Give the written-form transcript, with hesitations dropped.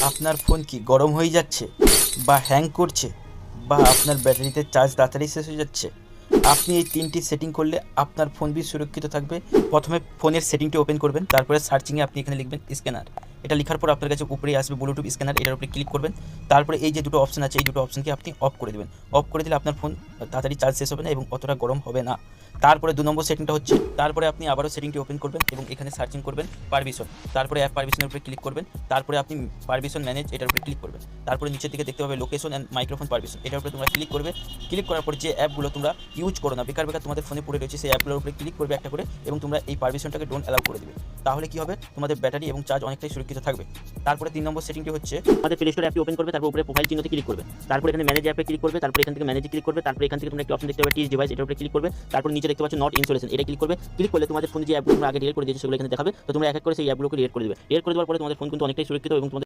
আপনার ফোন কি গরম হয়ে যাচ্ছে বা হ্যাং করছে বা আপনার ব্যাটারিতে চার্জ তাড়াতাড়ি শেষ হয়ে যাচ্ছে, আপনি এই 3টি সেটিং করলে আপনার ফোন সুরক্ষিত থাকবে। প্রথমে ফোনের সেটিংটি ওপেন করবেন, তারপরে সার্চিংয়ে আপনি এখানে লিখবেন স্ক্যানার। এটা লেখার পর আপনার কাছে উপরেই আসবে ব্লুটুথ স্ক্যানার, এটার উপরে ক্লিক করবেন। তারপরে এই যে দুটো অপশন আছে, এই দুটো অপশনকে আপনি অফ করে দেবেন। অফ করে দিলে আপনার ফোন তাড়াতাড়ি চার্জ শেষ হবে না এবং অতটা গরম হবে না। তারপরে 2 নম্বর সেটিংটা হচ্ছে, তারপরে আপনি আবারও সেটিংটি ওপেন করবেন এবং এখানে সার্চিং করবেন পারমিশন। তারপরে অ্যাপ পারমিশনের উপরে ক্লিক করবেন। তারপরে আপনি পারমিশন ম্যানেজ এটার উপরে ক্লিক করবেন। তারপরে নিচের দিকে দেখতে পাবে লোকেশন অ্যান্ড মাইক্রোফোন পারমিশন, এটার উপরে তোমরা ক্লিক করবে। ক্লিক করার পর যে অ্যাপগুলো তোমরা ইউজ করো না, বেকার বেকার তোমাদের ফোনে পড়ে রয়েছে, সেই অ্যাপগুলোর উপরে ক্লিক করবে একটা করে এবং তোমরা এই পারমিশনটাকে ডোন্ট অ্যালাউ করে দেবে। তাহলে কি হবে, তোমাদের ব্যাটারি এবং চার্জ অনেকটাই সুরক্ষিত থাকবে। তারপরে 3 নম্বর সেটিংটি হচ্ছে, আমাদের প্লে স্টোর অ্যাপটি ওপেন করবে, তারপর উপরে প্রোফাইল চিহ্নতে ক্লিক করবে। তারপর এখানে ম্যানেজ অ্যাপে ক্লিক করবে, তারপর এখান থেকে ম্যানেজে ক্লিক করবে। তারপর এখান থেকে তোমরা একটা অপশন দেখতে পাবে টিচ ডিভাইস, এটার উপরে ক্লিক করবে। তারপর নিচে দেখতে পাচ্ছ নট ইনস্টলেশন, এটা ক্লিক করবে। ক্লিক করলে তোমাদের ফোনে যে অ্যাপগুলো তোমরা আগে ডিলিট করে দিয়েছো সেগুলো এখানে দেখাবে। তো তোমরা এক এক করে সেই অ্যাপগুলোকে ডিলিট করে দেবে। ডিলিট করে দেওয়ার পরে তোমাদের ফোন কিন্তু অনেকটাই সুরক্ষিত এবং তোমাদের